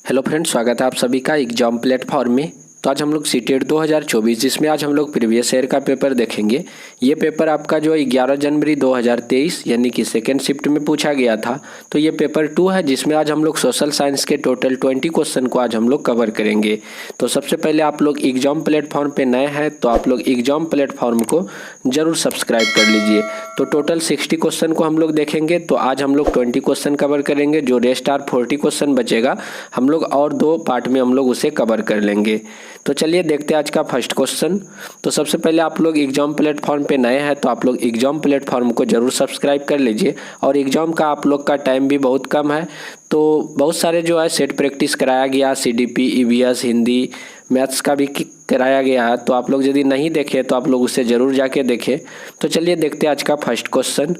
Hello friends, स्वागत है आप सभी का एग्जाम प्लेटफॉर्म में। तो आज हम लोग सीटेट 2024 जिसमें आज हम लोग प्रीवियस ईयर का पेपर देखेंगे। ये पेपर आपका जो 11 जनवरी 2023 यानी कि सेकेंड शिफ्ट में पूछा गया था। तो ये पेपर 2 है जिसमें आज हम लोग सोशल साइंस के टोटल 20 क्वेश्चन को आज हम लोग कवर करेंगे। तो सबसे पहले आप लोग एग्जाम प्लेटफॉर्म पे नए हैं तो आप लोग एग्जाम प्लेटफॉर्म को जरूर सब्सक्राइब कर लीजिए। तो टोटल 60 क्वेश्चन को हम लोग देखेंगे। तो आज हम लोग 20 क्वेश्चन कवर करेंगे, जो रेस्ट 40 क्वेश्चन बचेगा हम लोग और 2 पार्ट में हम लोग उसे कवर कर लेंगे। तो चलिए देखते हैं आज का फर्स्ट क्वेश्चन। तो सबसे पहले आप लोग एग्जाम प्लेटफॉर्म पे नए हैं तो आप लोग एग्जाम प्लेटफॉर्म को जरूर सब्सक्राइब कर लीजिए। और एग्जाम का आप लोग का टाइम भी बहुत कम है, तो बहुत सारे जो है सेट प्रैक्टिस कराया गया, CDP, EVS, हिंदी, मैथ्स का भी कराया गया है। तो आप लोग यदि नहीं देखे तो आप लोग उसे ज़रूर जाके देखें। तो चलिए देखते हैं आज का फर्स्ट क्वेश्चन।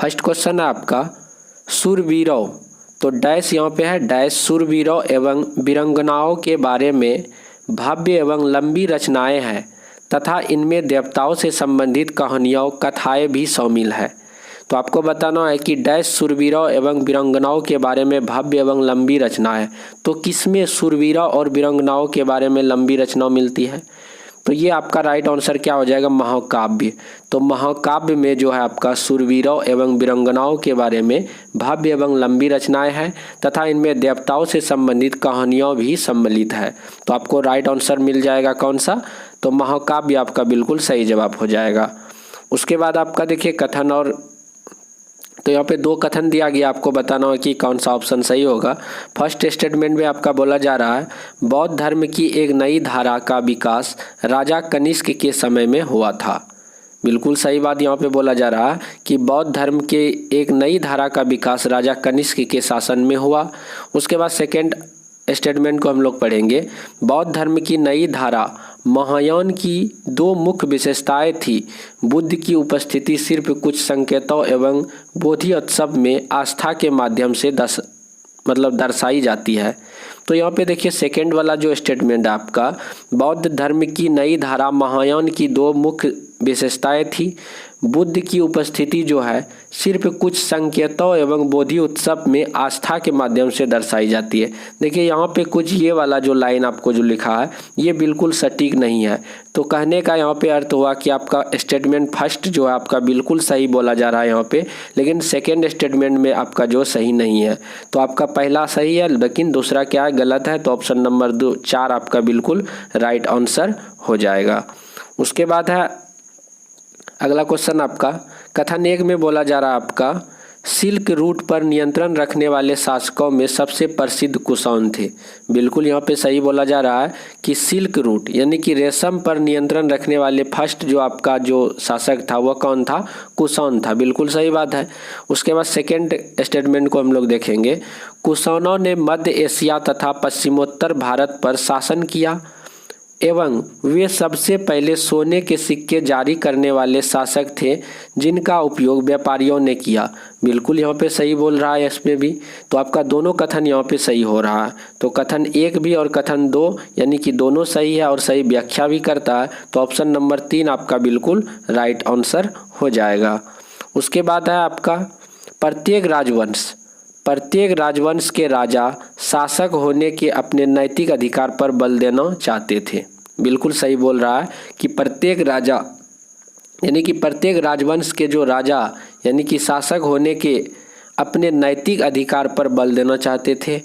फर्स्ट क्वेश्चन है आपका शूरवीरों, तो डैश यहाँ पे है डैश शूरवीरों एवं वीरांगनाओं के बारे में भव्य एवं लंबी रचनाएं हैं तथा इनमें देवताओं से संबंधित कहानियों कथाएं भी शामिल है। तो आपको बताना है कि डैश शूरवीरों एवं वीरांगनाओं के बारे में भव्य एवं लंबी रचनाएं। तो किसमें शूरवीरों और वीरांगनाओं के बारे में लंबी रचना मिलती है? तो ये आपका राइट आंसर क्या हो जाएगा? महाकाव्य। तो महाकाव्य में जो है आपका शूरवीरों एवं वीरांगनाओं के बारे में भव्य एवं लंबी रचनाएं हैं तथा इनमें देवताओं से संबंधित कहानियां भी सम्मिलित है। तो आपको राइट आंसर मिल जाएगा कौन सा? तो महाकाव्य आपका बिल्कुल सही जवाब हो जाएगा। उसके बाद आपका देखिए कथन, और तो यहाँ पे 2 कथन दिया गया, आपको बताना है कि कौन सा ऑप्शन सही होगा। फर्स्ट स्टेटमेंट में आपका बोला जा रहा है बौद्ध धर्म की एक नई धारा का विकास राजा कनिष्क के समय में हुआ था। बिल्कुल सही बात यहाँ पे बोला जा रहा है कि बौद्ध धर्म के एक नई धारा का विकास राजा कनिष्क के शासन में हुआ। उसके बाद सेकेंड स्टेटमेंट को हम लोग पढ़ेंगे। बौद्ध धर्म की नई धारा महायान की 2 मुख्य विशेषताएं थी। बुद्ध की उपस्थिति सिर्फ कुछ संकेतों एवं बोधियोत्सव में आस्था के माध्यम से दर्शाई जाती है। तो यहाँ पे देखिए सेकेंड वाला जो स्टेटमेंट है आपका, बौद्ध धर्म की नई धारा महायान की 2 मुख्य विशेषताएं थी। बुद्ध की उपस्थिति जो है सिर्फ कुछ संकेतों एवं बोधि उत्सव में आस्था के माध्यम से दर्शाई जाती है। देखिए यहाँ पे कुछ ये वाला जो लाइन आपको जो लिखा है ये बिल्कुल सटीक नहीं है। तो कहने का यहाँ पे अर्थ हुआ कि आपका स्टेटमेंट फर्स्ट जो है आपका बिल्कुल सही बोला जा रहा है यहाँ पे, लेकिन सेकेंड स्टेटमेंट में आपका जो सही नहीं है। तो आपका पहला सही है लेकिन दूसरा क्या है? गलत है। तो ऑप्शन नंबर 4 आपका बिल्कुल राइट आंसर हो जाएगा। उसके बाद है अगला क्वेश्चन आपका कथन 1 में बोला जा रहा है आपका सिल्क रूट पर नियंत्रण रखने वाले शासकों में सबसे प्रसिद्ध कुषाण थे। बिल्कुल यहाँ पे सही बोला जा रहा है कि सिल्क रूट यानी कि रेशम पर नियंत्रण रखने वाले फर्स्ट जो आपका जो शासक था वह कौन था? कुषाण था। बिल्कुल सही बात है। उसके बाद सेकेंड स्टेटमेंट को हम लोग देखेंगे। कुषाणों ने मध्य एशिया तथा पश्चिमोत्तर भारत पर शासन किया एवं वे सबसे पहले सोने के सिक्के जारी करने वाले शासक थे जिनका उपयोग व्यापारियों ने किया। बिल्कुल यहाँ पे सही बोल रहा है इसमें भी। तो आपका दोनों कथन यहाँ पे सही हो रहा है। तो कथन 1 भी और कथन 2 यानी कि दोनों सही है और सही व्याख्या भी करता है। तो ऑप्शन नंबर 3 आपका बिल्कुल राइट आंसर हो जाएगा। उसके बाद है आपका प्रत्येक राजवंश के राजा शासक होने के अपने नैतिक अधिकार पर बल देना चाहते थे। बिल्कुल सही बोल रहा है कि प्रत्येक राजा यानी कि प्रत्येक राजवंश के जो राजा यानी कि शासक होने के अपने नैतिक अधिकार पर बल देना चाहते थे।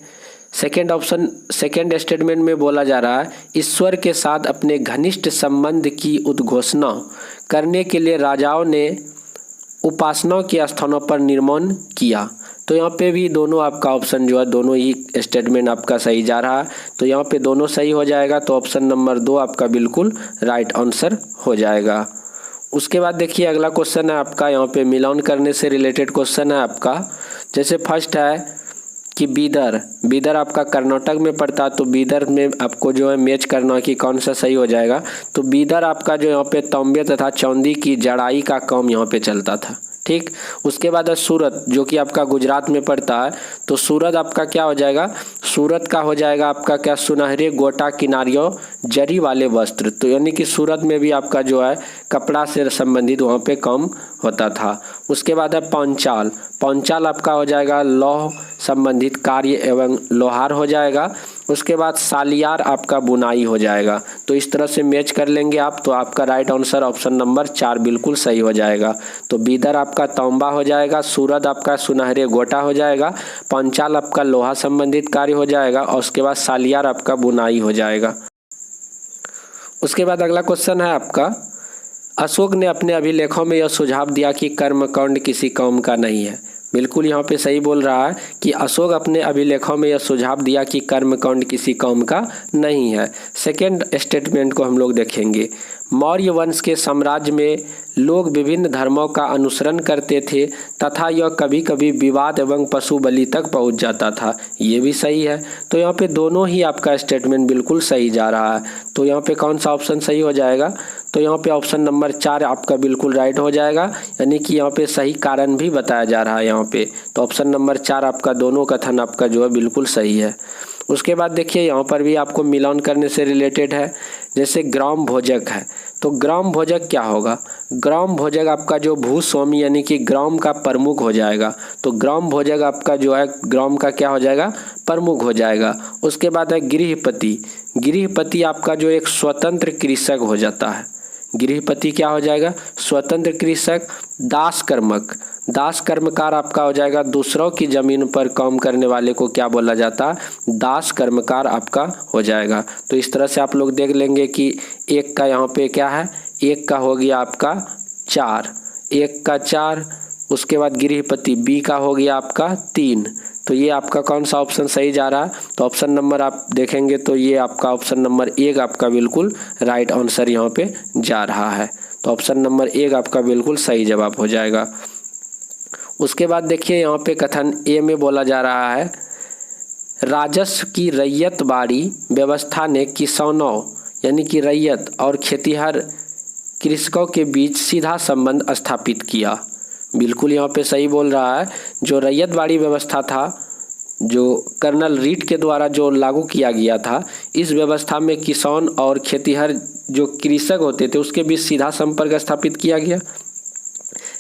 सेकेंड स्टेटमेंट में बोला जा रहा है ईश्वर के साथ अपने घनिष्ठ संबंध की उद्घोषणा करने के लिए राजाओं ने उपासना के स्थानों पर निर्माण किया। तो यहाँ पे भी दोनों आपका ऑप्शन जो है दोनों ही स्टेटमेंट आपका सही जा रहा है। तो यहाँ पे दोनों सही हो जाएगा। तो ऑप्शन नंबर 2 आपका बिल्कुल राइट आंसर हो जाएगा। उसके बाद देखिए अगला क्वेश्चन है आपका, यहाँ पे मिलान करने से रिलेटेड क्वेश्चन है आपका। जैसे फर्स्ट है कि बीदर आपका कर्नाटक में पड़ता है। तो बीदर में आपको जो है मैच करना कि कौन सा सही हो जाएगा। तो बीदर आपका जो यहाँ पे तांबे तथा चांदी की जड़ाई का काम यहाँ पे चलता था। ठीक। उसके बाद है सूरत जो कि आपका गुजरात में पड़ता है। तो सूरत आपका क्या हो जाएगा? सूरत का हो जाएगा आपका क्या? सुनहरे गोटा किनारियों जरी वाले वस्त्र। तो यानी कि सूरत में भी आपका जो है कपड़ा से संबंधित वहाँ पे काम होता था। उसके बाद है पांचाल आपका हो जाएगा लौह संबंधित कार्य एवं लोहार हो जाएगा। उसके बाद सालियार आपका बुनाई हो जाएगा। तो इस तरह से मैच कर लेंगे आप, तो आपका राइट आंसर ऑप्शन नंबर 4 बिल्कुल सही हो जाएगा। तो बीदर आपका तंबा हो जाएगा, सूरत आपका सुनहरे गोटा हो जाएगा, पंचाल आपका लोहा संबंधित कार्य हो जाएगा और उसके बाद सालियार आपका बुनाई हो जाएगा। उसके बाद अगला क्वेश्चन है आपका, अशोक ने अपने अभिलेखों में यह सुझाव दिया कि कर्मकांड किसी कौम का नहीं है। बिल्कुल यहाँ पे सही बोल रहा है कि अशोक अपने अभिलेखों में यह सुझाव दिया कि कर्मकांड किसी कौम का नहीं है। सेकेंड स्टेटमेंट को हम लोग देखेंगे, मौर्य वंश के साम्राज्य में लोग विभिन्न धर्मों का अनुसरण करते थे तथा यह कभी कभी विवाद एवं पशु बलि तक पहुंच जाता था। ये भी सही है। तो यहाँ पे दोनों ही आपका स्टेटमेंट बिल्कुल सही जा रहा है। तो यहाँ पे कौन सा ऑप्शन सही हो जाएगा? तो यहाँ पे ऑप्शन नंबर 4 आपका बिल्कुल राइट हो जाएगा, यानी कि यहाँ पे सही कारण भी बताया जा रहा है यहाँ पे। तो ऑप्शन नंबर 4 आपका दोनों कथन आपका जो है बिल्कुल सही है। उसके बाद देखिए यहाँ पर भी आपको मिलान करने से रिलेटेड है। जैसे ग्राम भोजक है, तो ग्राम भोजक क्या होगा? ग्राम भोजक आपका जो भूस्वामी यानी कि ग्राम का प्रमुख हो जाएगा। तो ग्राम भोजक आपका जो है ग्राम का क्या हो जाएगा? प्रमुख हो जाएगा। उसके बाद है गृहपति। गृहपति आपका जो एक स्वतंत्र कृषक हो जाता है। गृहपति क्या हो जाएगा? स्वतंत्र कृषक। दास कर्मक, दास कर्मकार आपका हो जाएगा दूसरों की जमीन पर काम करने वाले को क्या बोला जाता है? दास कर्मकार आपका हो जाएगा। तो इस तरह से आप लोग देख लेंगे कि एक का यहाँ पे क्या है, एक का हो गया आपका 4, एक का 4। उसके बाद गृहपति बी का हो गया आपका 3। तो ये आपका कौन सा ऑप्शन सही जा रहा है? तो ऑप्शन नंबर आप देखेंगे तो ये आपका ऑप्शन नंबर 1 आपका बिल्कुल राइट आंसर यहाँ पे जा रहा है। तो ऑप्शन नंबर 1 आपका बिल्कुल सही जवाब हो जाएगा। उसके बाद देखिए यहाँ पे कथन ए में बोला जा रहा है, राजस्व की रैयतवाड़ी व्यवस्था ने किसानों यानी कि रैयत और खेतिहर कृषकों के बीच सीधा संबंध स्थापित किया। बिल्कुल यहाँ पे सही बोल रहा है। जो रैयतवाड़ी व्यवस्था था, जो कर्नल रीड के द्वारा जो लागू किया गया था, इस व्यवस्था में किसान और खेतिहर जो कृषक होते थे उसके बीच सीधा संपर्क स्थापित किया गया।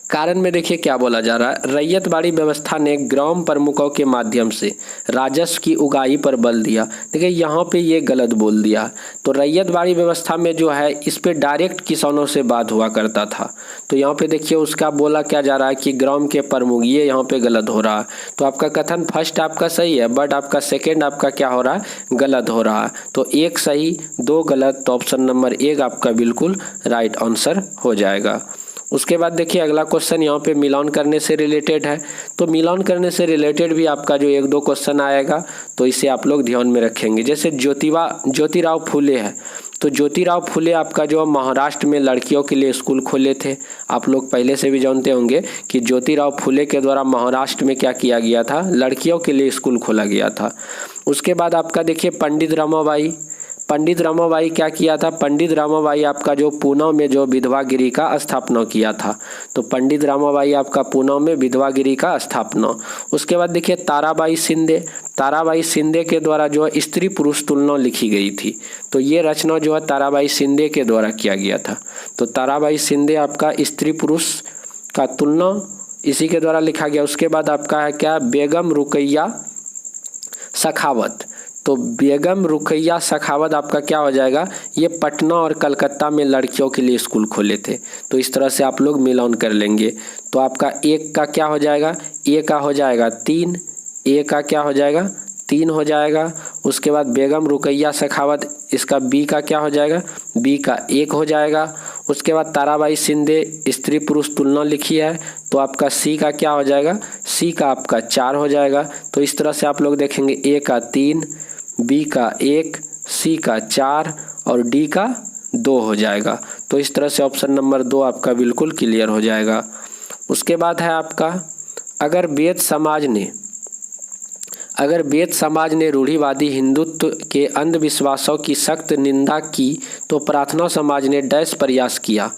कारण में देखिए क्या बोला जा रहा है, रैयतवाड़ी व्यवस्था ने ग्राम प्रमुखों के माध्यम से राजस्व की उगाही पर बल दिया। देखिए यहाँ पे ये गलत बोल दिया। तो रैयतवाड़ी व्यवस्था में जो है इस पे डायरेक्ट किसानों से बात हुआ करता था। तो यहाँ पे देखिए उसका बोला क्या जा रहा है कि ग्राम के प्रमुख, ये यहाँ पे गलत हो रहा है। तो आपका कथन फर्स्ट आपका सही है, बट आपका सेकेंड आपका क्या हो रहा है? गलत हो रहा है। तो 1 सही 2 गलत। तो ऑप्शन नंबर 1 आपका बिल्कुल राइट आंसर हो जाएगा। उसके बाद देखिए अगला क्वेश्चन यहाँ पे मिलान करने से रिलेटेड है। तो मिलान करने से रिलेटेड भी आपका जो 1-2 क्वेश्चन आएगा, तो इसे आप लोग ध्यान में रखेंगे। जैसे ज्योतिराव फुले है, तो ज्योतिराव फुले आपका जो महाराष्ट्र में लड़कियों के लिए स्कूल खोले थे। आप लोग पहले से भी जानते होंगे कि ज्योतिराव फुले के द्वारा महाराष्ट्र में क्या किया गया था? लड़कियों के लिए स्कूल खोला गया था। उसके बाद आपका देखिए पंडित रमाबाई क्या किया था? पंडित रमाबाई आपका जो पूना में जो विधवागिरी का स्थापना किया था। तो पंडित रमाबाई आपका पूना में विधवागिरी का स्थापना। उसके बाद देखिए ताराबाई शिंदे के द्वारा जो है स्त्री पुरुष तुलना लिखी गई थी। तो ये रचना जो है ताराबाई शिंदे के द्वारा किया गया था। तो ताराबाई शिंदे आपका स्त्री पुरुष का तुलना इसी के द्वारा लिखा गया। उसके बाद आपका है क्या? बेगम रुकैया सखावत। तो बेगम रुकैया सखावत आपका क्या हो जाएगा? ये पटना और कलकत्ता में लड़कियों के लिए स्कूल खोले थे। तो इस तरह से आप लोग मिलान कर लेंगे। तो आपका 1 का क्या हो जाएगा? ए का हो जाएगा 3, ए का क्या हो जाएगा? 3 हो जाएगा। उसके बाद बेगम रुकैया सखावत, इसका बी का क्या हो जाएगा? बी का 1 हो जाएगा। उसके बाद ताराबाई शिंदे स्त्री पुरुष तुलना लिखी है, तो आपका सी का क्या हो जाएगा? सी का आपका 4 हो जाएगा। तो इस तरह से आप लोग देखेंगे ए का 3, बी का 1, सी का 4 और डी का 2 हो जाएगा। तो इस तरह से ऑप्शन नंबर 2 आपका बिल्कुल क्लियर हो जाएगा। उसके बाद है आपका, अगर वेद समाज ने रूढ़िवादी हिंदुत्व के अंधविश्वासों की सख्त निंदा की तो प्रार्थना समाज ने डैश प्रयास किया।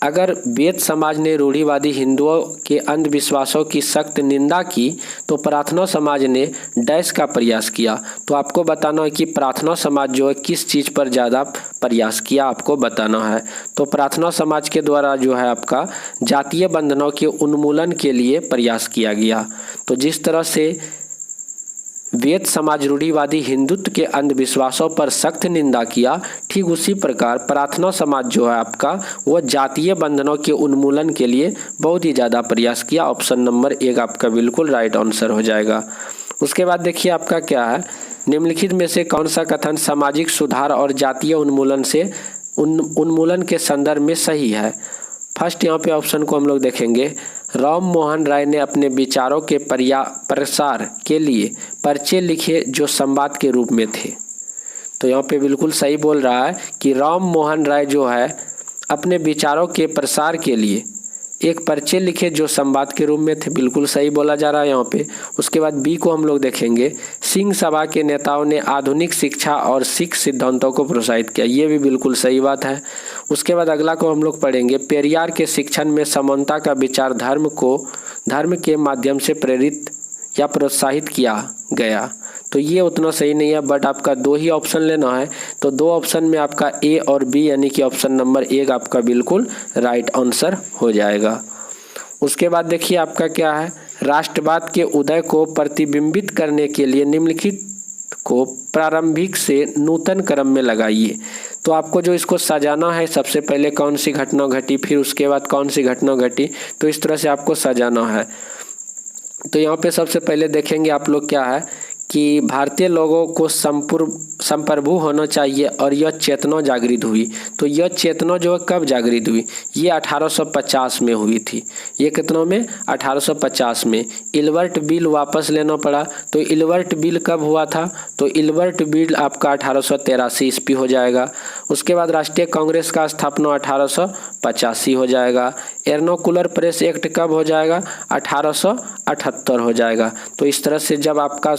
अगर वेद समाज ने रूढ़िवादी हिंदुओं के अंधविश्वासों की सख्त निंदा की तो प्रार्थना समाज ने डैश का प्रयास किया। तो आपको बताना है कि प्रार्थना समाज जो है किस चीज़ पर ज़्यादा प्रयास किया, आपको बताना है। तो प्रार्थना समाज के द्वारा जो है आपका जातीय बंधनों के उन्मूलन के लिए प्रयास किया गया। तो जिस तरह से वेद समाज रूढ़िवादी हिंदुत्व के अंधविश्वासों पर सख्त निंदा किया, ठीक उसी प्रकार प्रार्थना समाज जो है आपका वो जातीय बंधनों के उन्मूलन के लिए बहुत ही ज़्यादा प्रयास किया। ऑप्शन नंबर 1 आपका बिल्कुल राइट आंसर हो जाएगा। उसके बाद देखिए आपका क्या है, निम्नलिखित में से कौन सा कथन सामाजिक सुधार और जातीय उन्मूलन के संदर्भ में सही है। फर्स्ट यहाँ पे ऑप्शन को हम लोग देखेंगे, राम मोहन राय ने अपने विचारों के प्रसार के लिए पर्चे लिखे जो संवाद के रूप में थे। तो यहाँ पे बिल्कुल सही बोल रहा है कि राम मोहन राय जो है अपने विचारों के प्रसार के लिए एक पर्चे लिखे जो संवाद के रूप में थे, बिल्कुल सही बोला जा रहा है यहाँ पे। उसके बाद बी को हम लोग देखेंगे, सिंह सभा के नेताओं ने आधुनिक शिक्षा और सिख सिद्धांतों को प्रोत्साहित किया, ये भी बिल्कुल सही बात है। उसके बाद अगला को हम लोग पढ़ेंगे, पेरियार के शिक्षण में समानता का विचार धर्म के माध्यम से प्रेरित या प्रोत्साहित किया गया। तो ये उतना सही नहीं है, बट आपका 2 ही ऑप्शन लेना है। तो 2 ऑप्शन में आपका ए और बी यानी कि ऑप्शन नंबर 1 आपका बिल्कुल राइट आंसर हो जाएगा। उसके बाद देखिए आपका क्या है, राष्ट्रवाद के उदय को प्रतिबिंबित करने के लिए निम्नलिखित को प्रारंभिक से नूतन क्रम में लगाइए। तो आपको जो इसको सजाना है, सबसे पहले कौन सी घटना घटी, फिर उसके बाद कौन सी घटना घटी, तो इस तरह से आपको सजाना है। तो यहाँ पे सबसे पहले देखेंगे आप लोग क्या है कि भारतीय लोगों को संप्रभु होना चाहिए और यह चेतना जागृत हुई। तो यह चेतना जो है कब जागृत हुई, ये 1850 में हुई थी। ये कितनों में, 1850 में। इल्बर्ट बिल वापस लेना पड़ा। तो इल्बर्ट बिल कब हुआ था, तो इल्बर्ट बिल आपका 1883 ईस्वी हो जाएगा। उसके बाद राष्ट्रीय कांग्रेस का स्थापना 1885 हो जाएगा। एर्नाकुलर प्रेस एक्ट कब हो जाएगा, 1878 हो जाएगा। तो इस तरह से जब आपका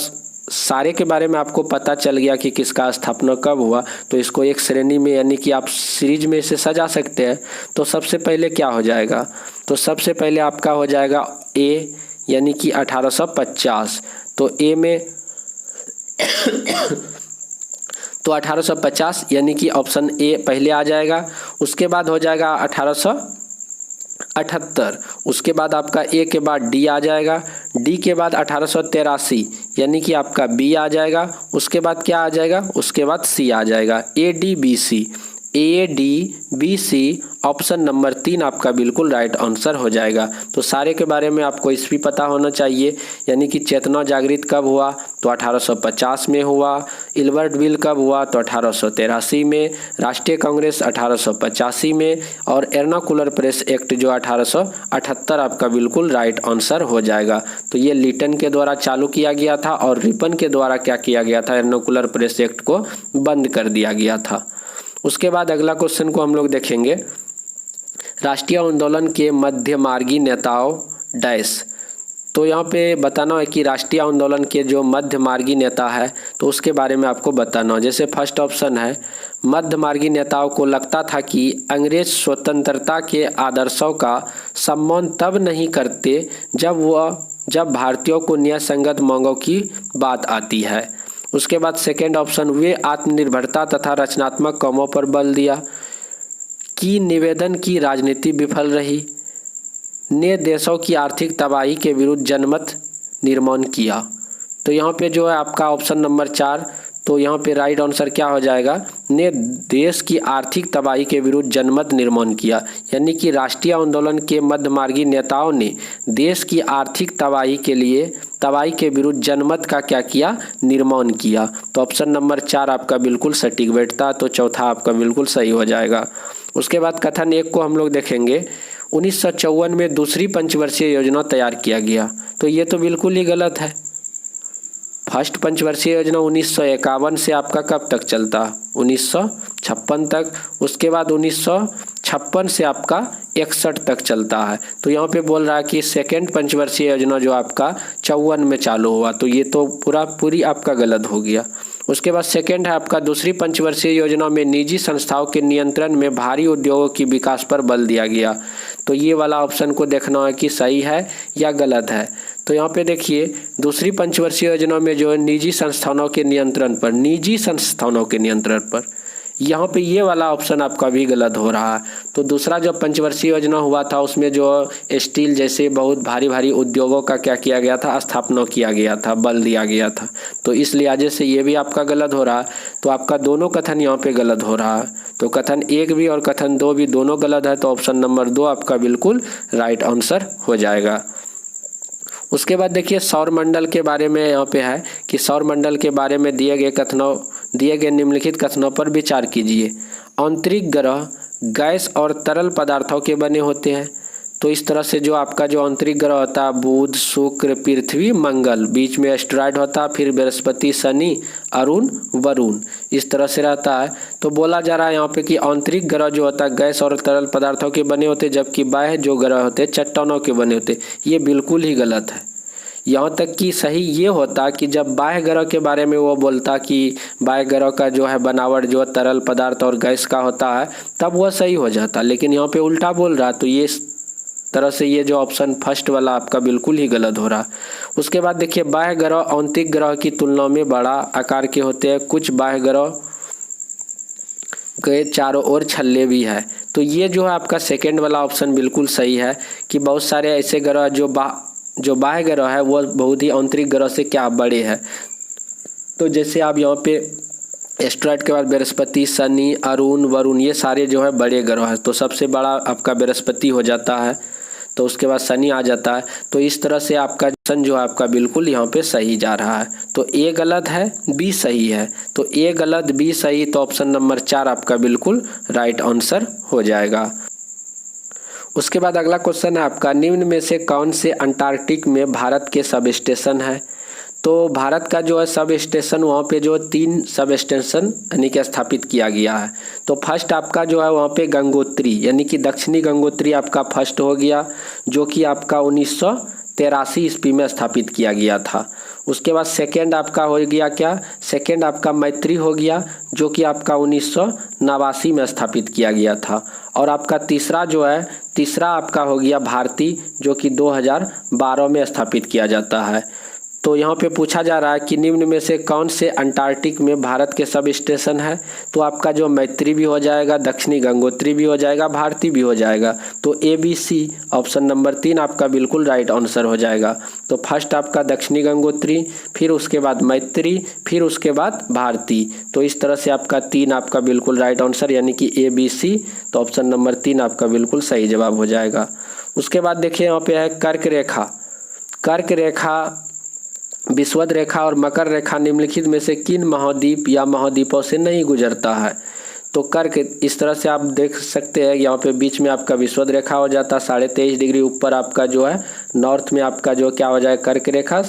सारे के बारे में आपको पता चल गया कि किसका स्थापना कब हुआ, तो इसको एक श्रेणी में यानी कि आप सीरीज में इसे सजा सकते हैं। तो सबसे पहले क्या हो जाएगा, तो सबसे पहले आपका हो जाएगा ए यानी कि 1850। तो ए में तो 1850 यानी कि ऑप्शन ए पहले आ जाएगा। उसके बाद हो जाएगा 1878। उसके बाद आपका ए के बाद डी आ जाएगा। डी के बाद 1883 यानी कि आपका बी आ जाएगा। उसके बाद क्या आ जाएगा, उसके बाद सी आ जाएगा, A D B C. A D B C option number 3 आपका बिल्कुल राइट आंसर हो जाएगा। तो सारे के बारे में आपको इस भी पता होना चाहिए, यानी कि चेतना जागृत कब हुआ, तो 1850 में हुआ। इल्बर्ट बिल कब हुआ, तो 1883 में। राष्ट्रीय कांग्रेस 1885 में। और एर्नाकुलर प्रेस एक्ट जो 1878 आपका बिल्कुल राइट आंसर हो जाएगा। तो ये लिटन के द्वारा चालू किया गया था और रिपन के द्वारा क्या किया गया था, एर्नाकुलर प्रेस एक्ट को बंद कर दिया गया था। उसके बाद अगला क्वेश्चन को हम लोग देखेंगे, राष्ट्रीय आंदोलन के मध्यमार्गी नेताओं डैश। तो यहाँ पे बताना है कि राष्ट्रीय आंदोलन के जो मध्यमार्गी नेता है तो उसके बारे में आपको बताना है। जैसे फर्स्ट ऑप्शन है, मध्यमार्गी नेताओं को लगता था कि अंग्रेज स्वतंत्रता के आदर्शों का सम्मान तब नहीं करते जब भारतीयों को न्यायसंगत मांगों की बात आती है। उसके बाद सेकेंड ऑप्शन, वे आत्मनिर्भरता तथा रचनात्मक कामों पर बल दिया कि निवेदन की राजनीति विफल रही, ने देशों की आर्थिक तबाही के विरुद्ध जनमत निर्माण किया। तो यहाँ पे जो है आपका ऑप्शन नंबर 4, तो यहाँ पे राइट आंसर क्या हो जाएगा, ने देश की आर्थिक तबाही के विरुद्ध जनमत निर्माण किया। यानी कि राष्ट्रीय आंदोलन के मध्यमार्गी नेताओं ने देश की आर्थिक तबाही के विरुद्ध जनमत का क्या किया, निर्माण किया। तो ऑप्शन नंबर 4 आपका बिल्कुल सटीक बैठता, तो चौथा आपका बिल्कुल सही हो जाएगा। उसके बाद कथन 1 को हम लोग देखेंगे, 1954 में दूसरी पंचवर्षीय योजना तैयार किया गया। तो ये तो बिल्कुल ही गलत है। फर्स्ट पंचवर्षीय योजना 1951 से आपका कब तक चलता, 1956 तक। उसके बाद 1956 से आपका 61 तक चलता है। तो यहाँ पे बोल रहा है कि सेकेंड पंचवर्षीय योजना जो आपका 54 में चालू हुआ, तो ये तो पूरी आपका गलत हो गया। उसके बाद सेकेंड है आपका, दूसरी पंचवर्षीय योजना में निजी संस्थाओं के नियंत्रण में भारी उद्योगों की विकास पर बल दिया गया। तो ये वाला ऑप्शन को देखना है कि सही है या गलत है। तो यहाँ पे देखिए, दूसरी पंचवर्षीय योजना में जो है निजी संस्थानों के नियंत्रण पर यहाँ पे ये वाला ऑप्शन आपका भी गलत हो रहा है। तो दूसरा जो पंचवर्षीय योजना हुआ था उसमें जो स्टील जैसे बहुत भारी भारी उद्योगों का क्या किया गया था, स्थापना किया गया था, बल दिया गया था। तो इस लिहाजे से ये भी आपका गलत हो रहा है। तो आपका दोनों कथन यहाँ पे गलत हो रहा है। तो कथन 1 भी और कथन 2 भी दोनों गलत है। तो ऑप्शन नंबर 2 आपका बिल्कुल राइट आंसर हो जाएगा। उसके बाद देखिए सौर मंडल के बारे में यहाँ पे है कि सौर मंडल के बारे में दिए गए निम्नलिखित कथनों पर विचार कीजिए। आंतरिक ग्रह गैस और तरल पदार्थों के बने होते हैं। तो इस तरह से जो आपका जो आंतरिक ग्रह होता है बुध, शुक्र, पृथ्वी, मंगल, बीच में एस्टेरॉयड होता है, फिर बृहस्पति, शनि, अरुण, वरुण, इस तरह से रहता है। तो बोला जा रहा है यहाँ पे कि आंतरिक ग्रह जो होता है गैस और तरल पदार्थों के बने होते, जबकि बाह्य जो ग्रह होते चट्टानों के बने होते। ये बिल्कुल ही गलत है। यहाँ तक कि सही ये होता कि जब बाह्य ग्रह के बारे में वो बोलता कि बाह्य ग्रह का जो है बनावट जो तरल पदार्थ और गैस का होता है, तब वह सही हो जाता। लेकिन यहाँ पे उल्टा बोल रहा, तो ये तरह से ये जो ऑप्शन फर्स्ट वाला आपका बिल्कुल ही गलत हो रहा। उसके बाद देखिए बाह्य ग्रह आंतरिक ग्रह की तुलना में बड़ा आकार के होते हैं। कुछ बाह्य ग्रह के चारों ओर छल्ले भी है। तो ये जो है आपका सेकेंड वाला ऑप्शन बिल्कुल सही है कि बहुत सारे ऐसे ग्रह जो बाह्य ग्रह है वो बहुत ही आंतरिक ग्रह से क्या बड़े हैं। तो जैसे आप यहाँ पे एस्टेरॉयड के बाद बृहस्पति, शनि, अरुण, वरुण, ये सारे जो है बड़े ग्रह हैं। तो सबसे बड़ा आपका बृहस्पति हो जाता है, तो उसके बाद शनि आ जाता है। तो इस तरह से आपका ऑप्शन जो है आपका बिल्कुल यहाँ पे सही जा रहा है। तो ए गलत है, बी सही है। तो ए गलत, बी सही, तो ऑप्शन नंबर 4 आपका बिल्कुल राइट आंसर हो जाएगा। उसके बाद अगला क्वेश्चन है आपका, निम्न में से कौन से अंटार्कटिक में भारत के सब स्टेशन है। तो भारत का जो है सब स्टेशन, वहाँ पे जो 3 सब स्टेशन यानी कि स्थापित किया गया है। तो फर्स्ट आपका जो है वहाँ पे गंगोत्री यानी कि दक्षिणी गंगोत्री आपका फर्स्ट हो गया, जो कि आपका 1983 ईस्वी में स्थापित किया गया था। उसके बाद सेकेंड आपका हो गया क्या, सेकेंड आपका मैत्री हो गया, जो कि आपका 1989 में स्थापित किया गया था। और आपका तीसरा आपका हो गया भारती, जो कि 2012 में स्थापित किया जाता है। तो यहाँ पे पूछा जा रहा है कि निम्न में से कौन से अंटार्कटिक में भारत के सब स्टेशन है। तो आपका जो मैत्री भी हो जाएगा, दक्षिणी गंगोत्री भी हो जाएगा, भारती भी हो जाएगा। तो ABC ऑप्शन नंबर 3 आपका बिल्कुल राइट आंसर हो जाएगा। तो फर्स्ट आपका दक्षिणी गंगोत्री, फिर उसके बाद मैत्री, फिर उसके बाद भारती। तो इस तरह से आपका 3 आपका बिल्कुल राइट आंसर यानी कि ABC। तो ऑप्शन नंबर 3 आपका बिल्कुल सही जवाब हो जाएगा। उसके बाद देखिए यहाँ पे है कर्क रेखा, विषुवत रेखा और मकर रेखा निम्नलिखित में से किन महाद्वीप या महाद्वीपों से नहीं गुजरता है। तो कर्क इस तरह से आप देख सकते हैं, यहाँ पे बीच में आपका विषुवत रेखा हो जाता है 23.5 डिग्री, ऊपर आपका जो है नॉर्थ में आपका जो क्या हो जाए कर्क रेखा,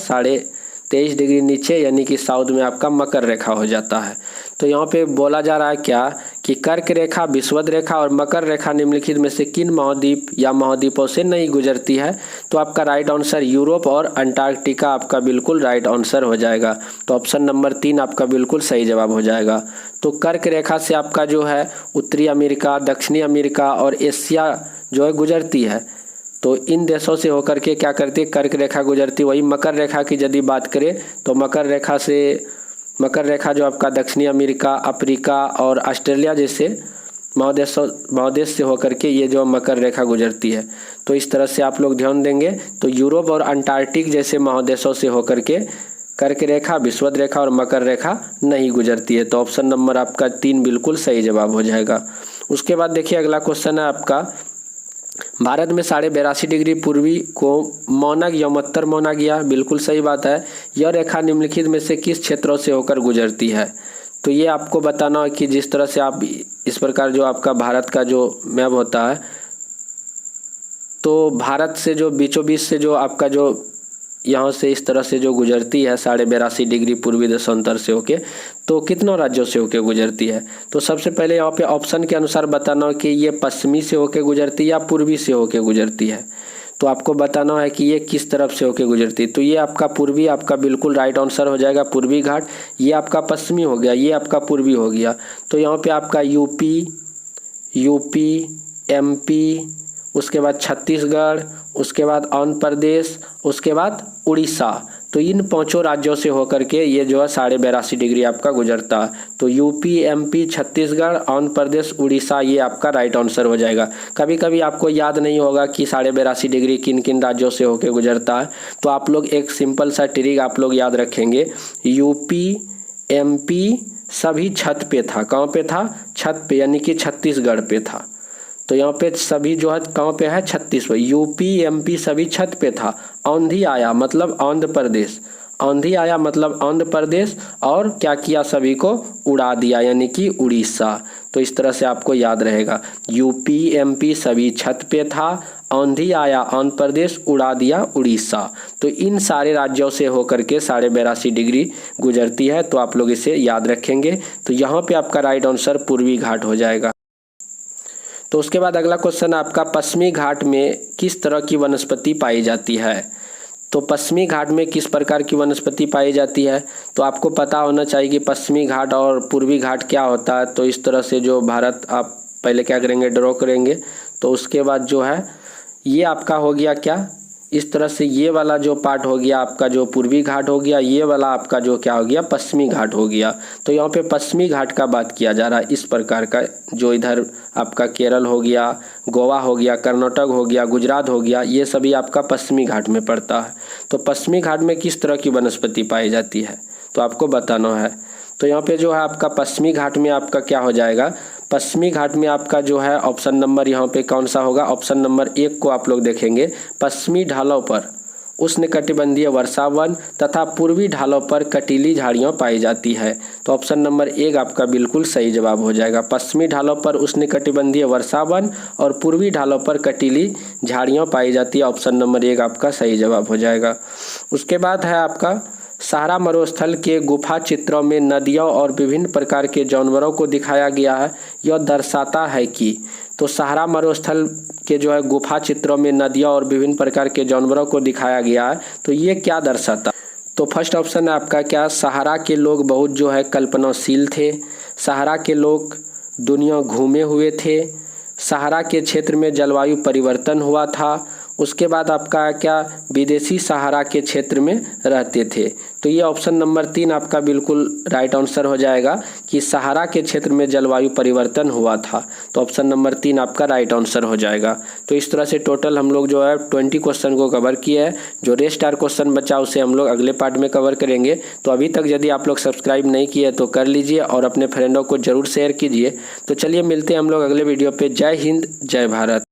23.5 डिग्री नीचे यानी कि साउथ में आपका मकर रेखा हो जाता है। तो यहाँ पे बोला जा रहा है क्या कि कर्क रेखा, विषुवत रेखा और मकर रेखा निम्नलिखित में से किन महाद्वीप या महाद्वीपों से नहीं गुजरती है। तो आपका राइट आंसर यूरोप और अंटार्कटिका आपका बिल्कुल राइट आंसर हो जाएगा। तो ऑप्शन नंबर 3 आपका बिल्कुल सही जवाब हो जाएगा। तो कर्क रेखा से आपका जो है उत्तरी अमेरिका, दक्षिणी अमेरिका और एशिया जो है गुजरती है। तो इन देशों से होकर के क्या करती है कर्क रेखा गुजरती। वही मकर रेखा की यदि बात करें तो मकर रेखा जो आपका दक्षिणी अमेरिका, अफ्रीका और ऑस्ट्रेलिया जैसे महादेश से होकर के ये जो मकर रेखा गुजरती है। तो इस तरह से आप लोग ध्यान देंगे। तो यूरोप और अंटार्कटिक जैसे महादेशों से होकर के कर्क रेखा, विषुवत रेखा और मकर रेखा नहीं गुजरती है। तो ऑप्शन नंबर आपका 3 बिल्कुल सही जवाब हो जाएगा। उसके बाद देखिए अगला क्वेश्चन है आपका, भारत में 82.5 डिग्री पूर्वी को माना या उत्तर माना गया। बिल्कुल सही बात है। यह रेखा निम्नलिखित में से किस क्षेत्रों से होकर गुजरती है। तो ये आपको बताना है कि जिस तरह से आप इस प्रकार जो आपका भारत का जो मैप होता है, तो भारत से जो बीचों बीच से जो आपका जो यहाँ से इस तरह से जो गुजरती है 82.5 डिग्री पूर्वी देशांतर से होके, तो कितना राज्यों से होके गुजरती है। तो सबसे पहले यहाँ पे ऑप्शन के अनुसार बताना कि ये पश्चिमी से होके गुजरती है या पूर्वी से होके गुजरती है। तो आपको बताना है कि ये किस तरफ से होके गुजरती है। तो ये आपका पूर्वी आपका बिल्कुल राइट आंसर हो जाएगा, पूर्वी घाट। ये आपका पश्चिमी हो गया, ये आपका पूर्वी हो गया। तो यहाँ पे आपका यूपी, MP, उसके बाद छत्तीसगढ़, उसके बाद आंध्र प्रदेश, उसके बाद उड़ीसा। तो इन 5 राज्यों से होकर के ये जो है 82.5 डिग्री आपका गुजरता है। तो यूपी, एमपी, छत्तीसगढ़, आंध्र प्रदेश, उड़ीसा, ये आपका राइट आंसर हो जाएगा। कभी कभी आपको याद नहीं होगा कि 82.5 डिग्री किन किन राज्यों से होकर गुजरता है, तो आप लोग एक सिंपल सा ट्रिक आप लोग याद रखेंगे। यूपी, एमपी सभी छत पे था। कहाँ पे था? छत पे, यानी कि छत्तीसगढ़ पे था। तो यहाँ पे सभी जो है कहाँ पे है? 36 पे। यूपी, एमपी सभी छत पे था। आंधी आया मतलब आंध्र प्रदेश, आंधी आया मतलब आंध्र प्रदेश, और क्या किया? सभी को उड़ा दिया, यानी कि उड़ीसा। तो इस तरह से आपको याद रहेगा, यूपी, एमपी सभी छत पे था, आंधी आया आंध्र प्रदेश, उड़ा दिया उड़ीसा। तो इन सारे राज्यों से होकर के 82.5 डिग्री गुजरती है, तो आप लोग इसे याद रखेंगे। तो यहाँ पे आपका राइट आंसर पूर्वी घाट हो जाएगा। तो उसके बाद अगला क्वेश्चन आपका, पश्चिमी घाट में किस तरह की वनस्पति पाई जाती है? तो पश्चिमी घाट में किस प्रकार की वनस्पति पाई जाती है? तो आपको पता होना चाहिए कि पश्चिमी घाट और पूर्वी घाट क्या होता है। तो इस तरह से जो भारत, आप पहले क्या करेंगे? ड्रॉ करेंगे। तो उसके बाद जो है ये आपका हो गया क्या? इस तरह से ये वाला जो पार्ट हो गया आपका जो पूर्वी घाट हो गया, ये वाला आपका जो क्या हो गया? पश्चिमी घाट हो गया। तो यहाँ पे पश्चिमी घाट का बात किया जा रहा है, इस प्रकार का, जो इधर आपका केरल हो गया, गोवा हो गया, कर्नाटक हो गया, गुजरात हो गया, ये सभी आपका पश्चिमी घाट में पड़ता है। तो पश्चिमी घाट में किस तरह की वनस्पति पाई जाती है, तो आपको बताना है। तो यहाँ पे जो है आपका पश्चिमी घाट में आपका क्या हो जाएगा? पश्चिमी घाट में आपका जो है ऑप्शन नंबर यहाँ पे कौन सा होगा? ऑप्शन नंबर 1 को आप लोग देखेंगे। पश्चिमी ढालों पर उष्णकटिबंधीय वर्षा वन तथा पूर्वी ढालों पर कटीली झाड़ियाँ पाई जाती है। तो ऑप्शन नंबर 1 आपका बिल्कुल सही जवाब हो जाएगा। पश्चिमी ढालों पर उष्णकटिबंधीय वर्षा वन और पूर्वी ढालों पर कटीली झाड़ियाँ पाई जाती है। ऑप्शन नंबर 1 आपका सही जवाब हो जाएगा। उसके बाद है आपका, सहारा मरुस्थल के गुफा चित्रों में नदियों और विभिन्न प्रकार के जानवरों को दिखाया गया है। यह दर्शाता है कि, तो सहारा मरुस्थल के जो है गुफा चित्रों में नदियों और विभिन्न प्रकार के जानवरों को दिखाया गया है, तो ये क्या दर्शाता? तो फर्स्ट ऑप्शन है आपका क्या? सहारा के लोग बहुत जो है कल्पनाशील थे। सहारा के लोग दुनिया घूमे हुए थे। सहारा के क्षेत्र में जलवायु परिवर्तन हुआ था। उसके बाद आपका क्या? विदेशी सहारा के क्षेत्र में रहते थे। तो ये ऑप्शन नंबर 3 आपका बिल्कुल राइट आंसर हो जाएगा कि सहारा के क्षेत्र में जलवायु परिवर्तन हुआ था। तो ऑप्शन नंबर 3 आपका राइट आंसर हो जाएगा। तो इस तरह से टोटल हम लोग जो है 20 क्वेश्चन को कवर किए हैं। जो रेस्ट आर क्वेश्चन बचा उसे हम लोग अगले पार्ट में कवर करेंगे। तो अभी तक यदि आप लोग सब्सक्राइब नहीं किए तो कर लीजिए और अपने फ्रेंडों को जरूर शेयर कीजिए। तो चलिए मिलते हैं हम लोग अगले वीडियो पे। जय हिंद, जय भारत।